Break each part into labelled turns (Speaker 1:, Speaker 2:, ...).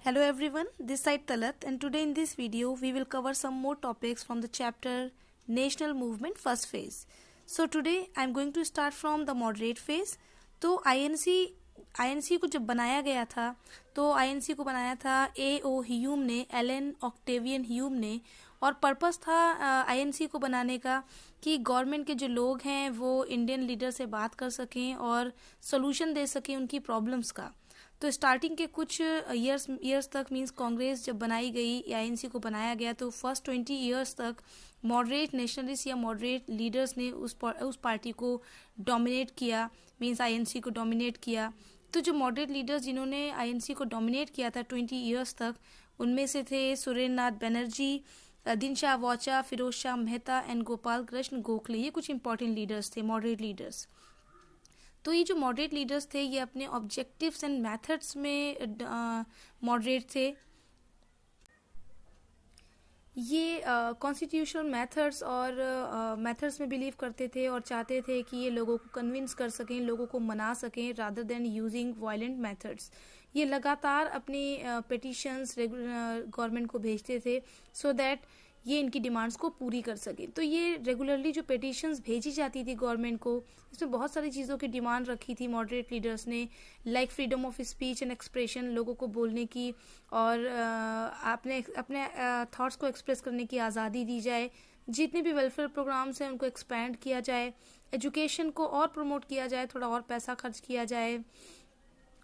Speaker 1: Hello everyone, this side Talat, and today in this video we will cover some more topics from the chapter National Movement First Phase. So today I am going to start from the moderate phase. तो INC को जब बनाया गया था तो INC को बनाया था A.O. ह्यूम ने, एलन ऑक्टेवियन ह्यूम ने, और पर्पस था INC को बनाने का कि गवर्नमेंट के जो लोग हैं वो इंडियन लीडर से बात कर सकें और सोल्यूशन दे सकें उनकी प्रॉब्लम्स का। तो स्टार्टिंग के कुछ ईयर्स तक मींस कांग्रेस जब बनाई गई, INC को बनाया गया, तो फर्स्ट 20 ईयर्स तक मॉडरेट नेशनलिस्ट या मॉडरेट लीडर्स ने उस पार्टी को डोमिनेट किया, मींस INC को डोमिनेट किया। तो जो मॉडरेट लीडर्स जिन्होंने INC को डोमिनेट किया था 20 ईयर्स तक, उनमें से थे सुरेंद्रनाथ बनर्जी, दिनशाह वाचा, फिरोज शाह मेहता एंड गोपाल कृष्ण गोखले। ये कुछ इंपॉर्टेंट लीडर्स थे, मॉडरेट लीडर्स। तो ये जो मॉडरेट लीडर्स थे ये अपने ऑब्जेक्टिव्स एंड मेथड्स में मॉडरेट थे। ये कॉन्स्टिट्यूशनल मेथड्स और मेथड्स में बिलीव करते थे और चाहते थे कि ये लोगों को कन्विंस कर सकें, लोगों को मना सकें rather than using violent methods. ये लगातार अपनी पिटिशंस गवर्नमेंट को भेजते थे सो दैट ये इनकी डिमांड्स को पूरी कर सके। तो ये रेगुलरली जो पिटिशंस भेजी जाती थी गवर्नमेंट को, इसमें बहुत सारी चीज़ों की डिमांड रखी थी मॉडरेट लीडर्स ने, like freedom of speech and expression, लोगों को बोलने की और अपने थॉट्स को एक्सप्रेस करने की आज़ादी दी जाए, जितने भी वेलफेयर प्रोग्राम्स हैं उनको एक्सपैंड किया जाए, एजुकेशन को और प्रमोट किया जाए, थोड़ा और पैसा खर्च किया जाए,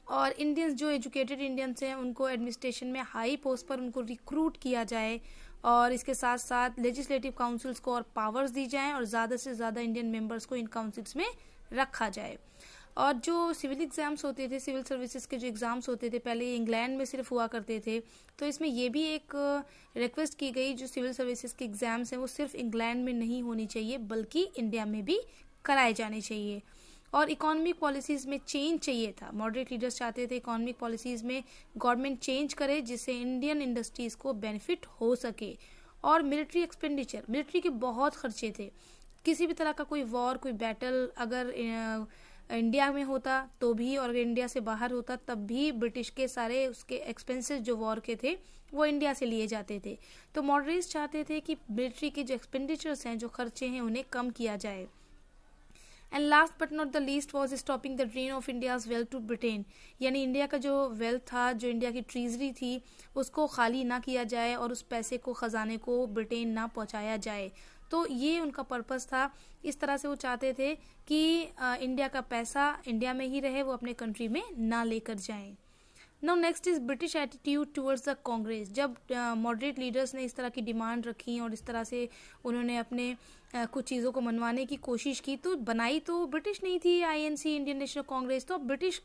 Speaker 1: और इंडियंस जो एजुकेटेड इंडियंस हैं उनको एडमिनिस्ट्रेशन में हाई पोस्ट पर उनको रिक्रूट किया जाए, और इसके साथ साथ लेजिस्लेटिव काउंसिल्स को और पावर्स दी जाएं और ज़्यादा से ज़्यादा इंडियन मेंबर्स को इन काउंसिल्स में रखा जाए। और जो सिविल एग्ज़ाम्स होते थे, सिविल सर्विसेज के जो एग्ज़ाम्स होते थे, पहले इंग्लैंड में सिर्फ हुआ करते थे, तो इसमें ये भी एक रिक्वेस्ट की गई जो सिविल सर्विसेज के एग्ज़ाम्स हैं वो सिर्फ इंग्लैंड में नहीं होनी चाहिए बल्कि इंडिया में भी कराए जाने चाहिए। और इकोनॉमिक पॉलिसीज़ में चेंज चाहिए था। मॉडरेट लीडर्स चाहते थे इकोनॉमिक पॉलिसीज़ में गवर्नमेंट चेंज करे जिससे इंडियन इंडस्ट्रीज़ को बेनिफिट हो सके। और मिलिट्री एक्सपेंडिचर, मिलिट्री के बहुत खर्चे थे। किसी भी तरह का कोई वॉर, कोई बैटल अगर इंडिया में होता तो भी, और अगर इंडिया से बाहर होता तब भी ब्रिटिश के सारे उसके एक्सपेंसेस जो वॉर के थे वो इंडिया से लिए जाते थे। तो मॉडरेट्स चाहते थे कि मिलिट्री के जो एक्सपेंडिचर्स हैं, जो खर्चे हैं, उन्हें कम किया जाए। And last but not the least was stopping the drain of India's wealth to Britain, यानी इंडिया का जो वेल्थ था, जो इंडिया की ट्रेजरी थी, उसको खाली ना किया जाए और उस पैसे को, खजाने को ब्रिटेन ना पहुंचाया जाए। तो ये उनका पर्पस था। इस तरह से वो चाहते थे कि इंडिया का पैसा इंडिया में ही रहे, वो अपने कंट्री में ना लेकर जाएं। Now next is British attitude towards the Congress. जब मॉडरेट लीडर्स ने इस तरह की डिमांड रखी और इस तरह से उन्होंने अपने कुछ चीज़ों को मनवाने की कोशिश की, तो बनाई तो ब्रिटिश नहीं थी INC, इंडियन नेशनल कांग्रेस। तो ब्रिटिश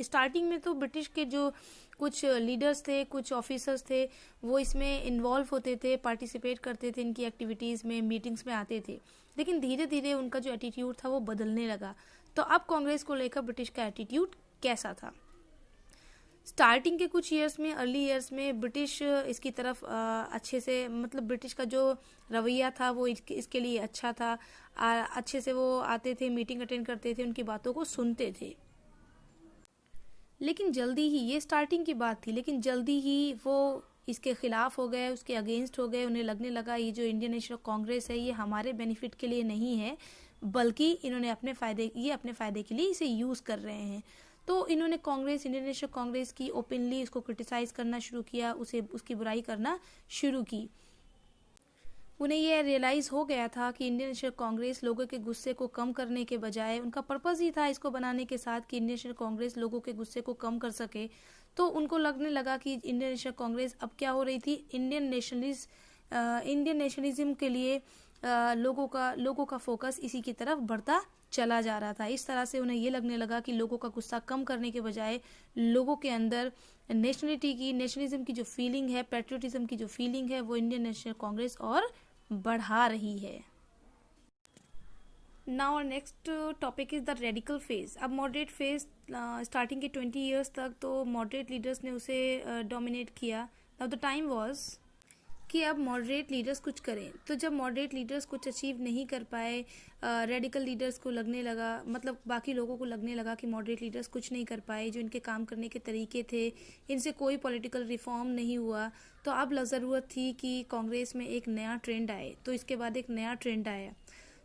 Speaker 1: स्टार्टिंग में तो ब्रिटिश के जो कुछ लीडर्स थे, कुछ ऑफिसर्स थे, वो इसमें इन्वॉल्व होते थे, पार्टिसिपेट करते थे इनकी एक्टिविटीज़ में, मीटिंग्स में आते थे, लेकिन धीरे धीरे उनका जो एटीट्यूड था वो बदलने लगा। तो अब कांग्रेस को लेकर ब्रिटिश का एटीट्यूड कैसा था? स्टार्टिंग के कुछ ईयर्स में, अर्ली ईयर्स में ब्रिटिश इसकी तरफ अच्छे से, मतलब ब्रिटिश का जो रवैया था वो इसके लिए अच्छा था। अच्छे से वो आते थे, मीटिंग अटेंड करते थे, उनकी बातों को सुनते थे। लेकिन जल्दी ही, ये स्टार्टिंग की बात थी, लेकिन जल्दी ही वो इसके खिलाफ हो गए, उसके अगेंस्ट हो गए। उन्हें लगने लगा ये जो इंडियन नेशनल कांग्रेस है ये हमारे बेनिफिट के लिए नहीं है, बल्कि इन्होंने अपने फ़ायदे के लिए इसे यूज़ कर रहे हैं। तो इन्होंने कांग्रेस, इंडियन नेशनल कांग्रेस की ओपनली इसको क्रिटिसाइज करना शुरू किया, उसकी बुराई करना शुरू की। उन्हें यह रियलाइज़ हो गया था कि इंडियन नेशनल कांग्रेस लोगों के गुस्से को कम करने के बजाय, उनका पर्पस ही था इसको बनाने के साथ कि इंडियन नेशनल कांग्रेस लोगों के गुस्से को कम कर सके। तो उनको लगने लगा कि इंडियन नेशनल कांग्रेस अब क्या हो रही थी, इंडियन नेशनलिज्म के लिए लोगों का फोकस इसी की तरफ बढ़ता चला जा रहा था। इस तरह से उन्हें ये लगने लगा कि लोगों का गुस्सा कम करने के बजाय लोगों के अंदर नेशनलिज्म की जो फीलिंग है, पैट्रियोटिज्म की जो फीलिंग है, वो इंडियन नेशनल कांग्रेस और बढ़ा रही है। नाउ और next topic is the radical phase. अब मॉडरेट फेज स्टार्टिंग के 20 ईयर्स तक तो मॉडरेट लीडर्स ने उसे डोमिनेट किया। नाउ द टाइम वाज कि अब मॉडरेट लीडर्स कुछ करें। तो जब मॉडरेट लीडर्स कुछ अचीव नहीं कर पाए, रेडिकल लीडर्स को लगने लगा, मतलब बाकी लोगों को लगने लगा कि मॉडरेट लीडर्स कुछ नहीं कर पाए, जो इनके काम करने के तरीके थे, इनसे कोई पॉलिटिकल रिफॉर्म नहीं हुआ, तो अब ज़रूरत थी कि कांग्रेस में एक नया ट्रेंड आए। तो इसके बाद एक नया ट्रेंड आया,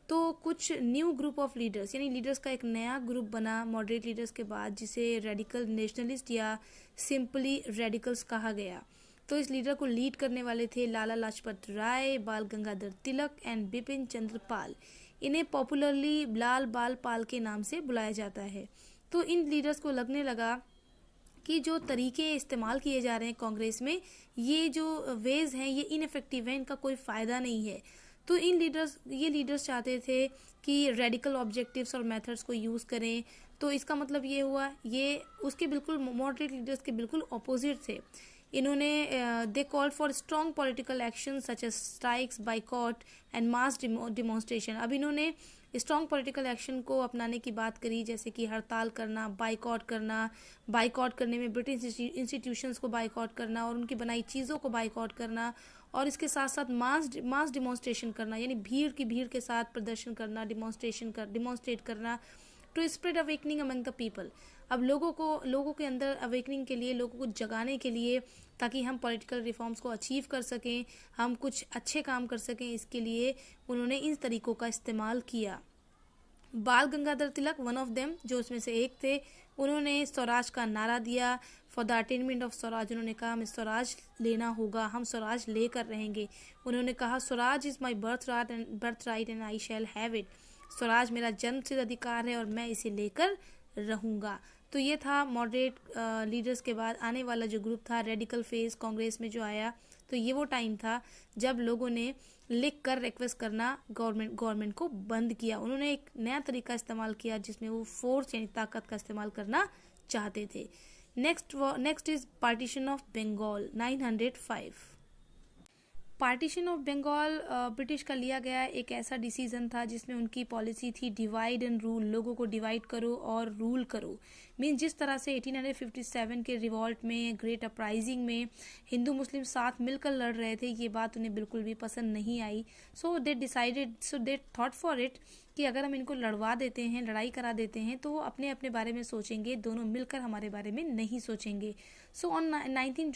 Speaker 1: तो कुछ न्यू ग्रुप ऑफ लीडर्स, यानी लीडर्स का एक नया ग्रुप बना मॉडरेट लीडर्स के बाद, जिसे रेडिकल नेशनलिस्ट या सिंपली रेडिकल्स कहा गया। तो इस लीडर को लीड करने वाले थे लाला लाजपत राय, बाल गंगाधर तिलक एंड बिपिन चंद्र पाल। इन्हें पॉपुलरली लाल बाल पाल के नाम से बुलाया जाता है। तो इन लीडर्स को लगने लगा कि जो तरीके इस्तेमाल किए जा रहे हैं कांग्रेस में, ये जो वेज हैं ये इनफेक्टिव हैं, इनका कोई फ़ायदा नहीं है। तो ये लीडर्स चाहते थे कि रेडिकल ऑब्जेक्टिव्स और मेथड्स को यूज़ करें। तो इसका मतलब ये हुआ, ये उसके बिल्कुल मॉडरेट लीडर्स के बिल्कुल अपोजिट थे। इन्होंने they called for strong political action such as strikes, boycott and mass demonstration. अब इन्होंने स्ट्रॉन्ग पॉलिटिकल एक्शन को अपनाने की बात करी, जैसे कि हड़ताल करना, बाइकॉट करने में ब्रिटिश इंस्टीट्यूशंस को बाइकॉट करना और उनकी बनाई चीज़ों को बाइकॉट करना, और इसके साथ साथ मास डिमॉन्स्ट्रेशन करना, यानी भीड़ के साथ प्रदर्शन करना, डिमॉन्स्ट्रेट करना, to spread awakening among the people. अब लोगों के अंदर अवेकनिंग के लिए, लोगों को जगाने के लिए, ताकि हम पॉलिटिकल रिफॉर्म्स को अचीव कर सकें, हम कुछ अच्छे काम कर सकें, इसके लिए उन्होंने इन तरीकों का इस्तेमाल किया। बाल Gangadhar Tilak one of them, जो उसमें से एक थे, उन्होंने स्वराज का नारा दिया। For the attainment of Swaraj, उन्होंने कहा हमें स्वराज लेना होगा, हम स्वराज लेकर रहेंगे। उन्होंने कहा Swaraj is my birth right and I shall have it. Swaraj मेरा जन्मसिद्ध अधिकार है और मैं इसे लेकर रहूँगा। तो ये था मॉडरेट लीडर्स के बाद आने वाला जो ग्रुप था, रेडिकल फेज कांग्रेस में जो आया। तो ये वो टाइम था जब लोगों ने लिख कर रिक्वेस्ट करना गवर्नमेंट को बंद किया। उन्होंने एक नया तरीका इस्तेमाल किया जिसमें वो फोर्स यानी ताकत का इस्तेमाल करना चाहते थे। Next is partition of Bengal 905। Partition of Bengal British का लिया गया एक ऐसा डिसीजन था जिसमें उनकी पॉलिसी थी डिवाइड एंड रूल, लोगों को डिवाइड करो और रूल करो। मीन जिस तरह से 1857 के रिवॉल्ट में, ग्रेट अपराइजिंग में हिंदू मुस्लिम साथ मिलकर लड़ रहे थे, ये बात उन्हें बिल्कुल भी पसंद नहीं आई। सो दे थॉट फॉर इट कि अगर हम इनको लड़वा देते हैं, लड़ाई करा देते हैं, तो वो अपने अपने बारे में सोचेंगे, दोनों मिलकर हमारे बारे में नहीं सोचेंगे। सो ऑन 19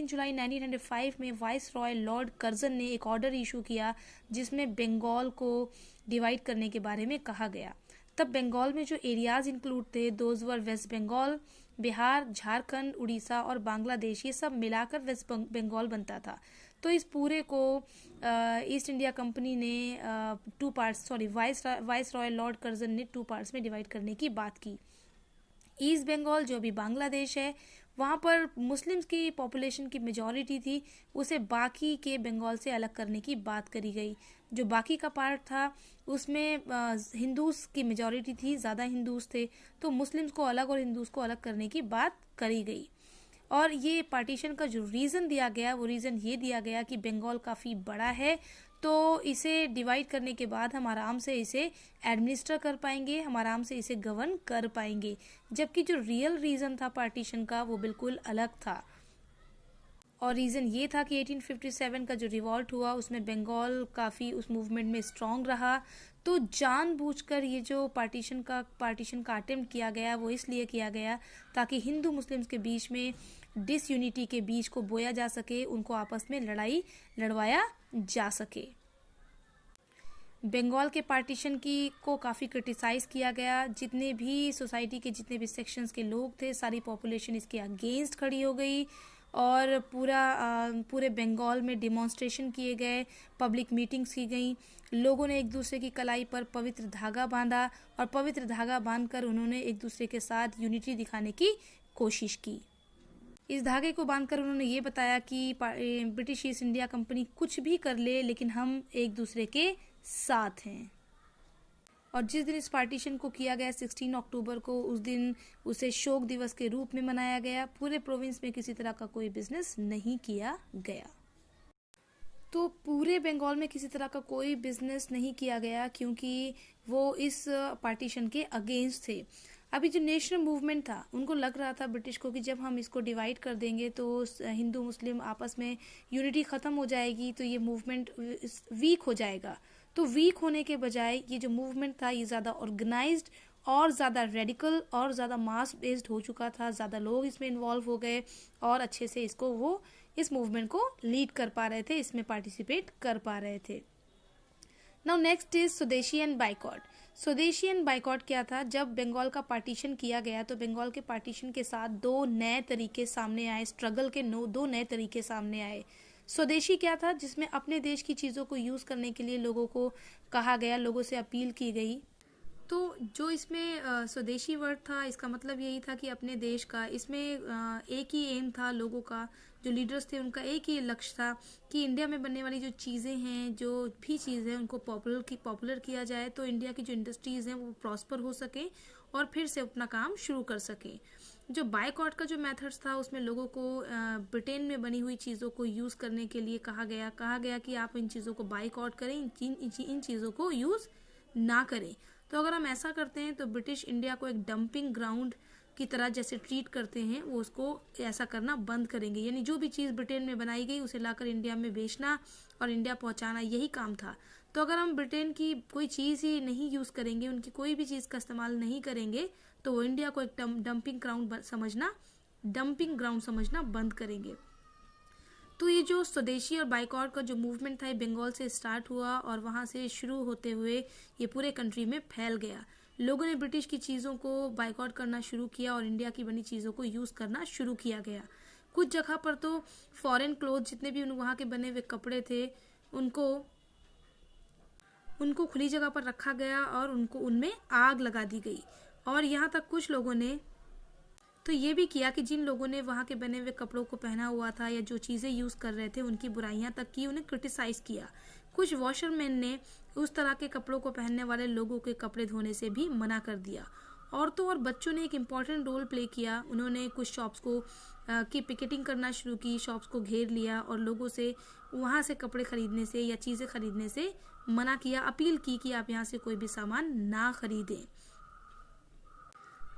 Speaker 1: जुलाई 1905 में वाइस रॉय लॉर्ड कर्जन ने एक ऑर्डर इशू किया जिसमें बंगाल को डिवाइड करने के बारे में कहा गया। तब बंगाल में जो एरियाज इंक्लूड थे, those were West Bengal, Bihar, Jharkhand, Orissa और बांग्लादेश, ये सब मिलाकर वेस्ट बंगाल बनता था। तो इस पूरे को ईस्ट इंडिया कंपनी ने वाइस रॉय लॉर्ड कर्जन ने 2 पार्ट्स में डिवाइड करने की बात की। ईस्ट बंगाल जो अभी बांग्लादेश है, वहाँ पर मुस्लिम्स की पॉपुलेशन की मेजॉरिटी थी, उसे बाकी के बंगाल से अलग करने की बात करी गई। जो बाकी का पार्ट था उसमें हिंदूज की मेजॉरिटी थी, ज़्यादा हिंदूज थे, तो मुस्लिम्स को अलग और हिंदूज को अलग करने की बात करी गई। और ये पार्टीशन का जो रीज़न दिया गया, वो रीज़न ये दिया गया कि बंगाल काफ़ी बड़ा है, तो इसे डिवाइड करने के बाद हम आराम से इसे एडमिनिस्टर कर पाएंगे, हम आराम से इसे गवर्न कर पाएंगे। जबकि जो रियल रीज़न था पार्टीशन का, वो बिल्कुल अलग था। और रीज़न ये था कि 1857 का जो रिवॉल्ट हुआ उसमें बंगाल काफ़ी उस मूवमेंट में स्ट्रांग रहा। तो जानबूझकर ये जो पार्टीशन का अटेम्प्ट किया गया, वो इसलिए किया गया ताकि हिंदू मुस्लिम्स के बीच में डिसयूनिटी के बीज को बोया जा सके, उनको आपस में लड़ाई लड़वाया जा सके। बंगाल के पार्टीशन को काफ़ी क्रिटिसाइज़ किया गया। जितने भी सोसाइटी के जितने भी सेक्शंस के लोग थे, सारी पॉपुलेशन इसके अगेंस्ट खड़ी हो गई और पूरे बंगाल में डिमॉन्स्ट्रेशन किए गए, पब्लिक मीटिंग्स की गई, लोगों ने एक दूसरे की कलाई पर पवित्र धागा बांधा और पवित्र धागा बांधकर उन्होंने एक दूसरे के साथ यूनिटी दिखाने की कोशिश की। इस धागे को बांधकर उन्होंने ये बताया कि ब्रिटिश ईस्ट इंडिया कंपनी कुछ भी कर ले, लेकिन हम एक दूसरे के साथ हैं। और जिस दिन इस पार्टीशन को किया गया 16 अक्टूबर को, उस दिन उसे शोक दिवस के रूप में मनाया गया। पूरे प्रोविंस में किसी तरह का कोई बिजनेस नहीं किया गया। तो पूरे बंगाल में किसी तरह का कोई बिजनेस नहीं किया गया क्योंकि वो इस पार्टीशन के अगेंस्ट थे। अभी जो नेशनल मूवमेंट था, उनको लग रहा था ब्रिटिश को कि जब हम इसको डिवाइड कर देंगे तो हिंदू मुस्लिम आपस में यूनिटी ख़त्म हो जाएगी, तो ये मूवमेंट वीक हो जाएगा। तो वीक होने के बजाय ये जो मूवमेंट था ये ज़्यादा ऑर्गेनाइज्ड और ज़्यादा रेडिकल और ज़्यादा मास बेस्ड हो चुका था, ज़्यादा लोग इसमें इन्वॉल्व हो गए और अच्छे से इसको वो इस मूवमेंट को लीड कर पा रहे थे, इसमें पार्टिसिपेट कर पा रहे थे। नाउ नेक्स्ट इज स्वदेशी एंड बाइकॉट। स्वदेशी एंड बाइकॉट क्या था? जब बंगाल का पार्टीशन किया गया तो बंगाल के पार्टीशन के साथ दो नए तरीके सामने आए, स्ट्रगल के दो नए तरीके सामने आए। स्वदेशी क्या था? जिसमें अपने देश की चीज़ों को यूज़ करने के लिए लोगों को कहा गया, लोगों से अपील की गई। तो जो इसमें स्वदेशी वर्ड था, इसका मतलब यही था कि अपने देश का, इसमें एक ही एम था लोगों का, जो लीडर्स थे उनका एक ही लक्ष्य था कि इंडिया में बनने वाली जो चीज़ें हैं, जो भी चीज़ है, उनको पॉपुलर किया जाए, तो इंडिया की जो इंडस्ट्रीज़ हैं वो प्रॉस्पर हो सके और फिर से अपना काम शुरू कर सकें। जो बायकॉट का जो मेथड्स था, उसमें लोगों को ब्रिटेन में बनी हुई चीज़ों को यूज़ करने के लिए कहा गया कि आप इन चीज़ों को बायकॉट करें, इन चीज़ों को यूज़ ना करें। तो अगर हम ऐसा करते हैं तो ब्रिटिश इंडिया को एक डंपिंग ग्राउंड की तरह जैसे ट्रीट करते हैं, वो उसको ऐसा करना बंद करेंगे। यानी जो भी चीज़ ब्रिटेन में बनाई गई उसे लाकर इंडिया में बेचना और इंडिया पहुंचाना, यही काम था। तो अगर हम ब्रिटेन की कोई चीज़ ही नहीं यूज़ करेंगे, उनकी कोई भी चीज़ का इस्तेमाल नहीं करेंगे, तो वो इंडिया को एक डंपिंग ग्राउंड समझना बंद करेंगे। तो ये जो स्वदेशी और बाइकॉट का जो मूवमेंट था, ये बंगाल से स्टार्ट हुआ और वहाँ से शुरू होते हुए ये पूरे कंट्री में फैल गया। लोगों ने ब्रिटिश की चीज़ों को बाइकॉट करना शुरू किया और इंडिया की बनी चीज़ों को यूज़ करना शुरू किया गया। कुछ जगह पर तो फॉरेन क्लोथ, जितने भी वहाँ के बने हुए कपड़े थे, उनको खुली जगह पर रखा गया और उनमें आग लगा दी गई। और यहाँ तक कुछ लोगों ने तो ये भी किया कि जिन लोगों ने वहाँ के बने हुए कपड़ों को पहना हुआ था या जो चीज़ें यूज़ कर रहे थे, उनकी बुराइयां तक की, उन्हें क्रिटिसाइज़ किया। कुछ वॉशरमैन ने उस तरह के कपड़ों को पहनने वाले लोगों के कपड़े धोने से भी मना कर दिया। औरतों और बच्चों ने एक इम्पॉर्टेंट रोल प्ले किया। उन्होंने कुछ शॉप्स की पिकेटिंग करना शुरू की, शॉप्स को घेर लिया और लोगों से वहाँ से कपड़े खरीदने से या चीज़ें खरीदने से मना किया, अपील की कि आप यहाँ से कोई भी सामान ना खरीदें।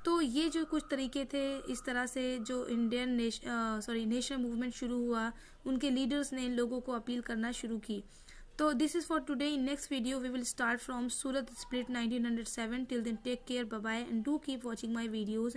Speaker 1: तो ये जो कुछ तरीके थे, इस तरह से जो नेशनल मूवमेंट शुरू हुआ, उनके लीडर्स ने लोगों को अपील करना शुरू की। तो this is for today. In next video we will start from Surat split 1907। Till then take care, bye bye, and do keep watching my videos.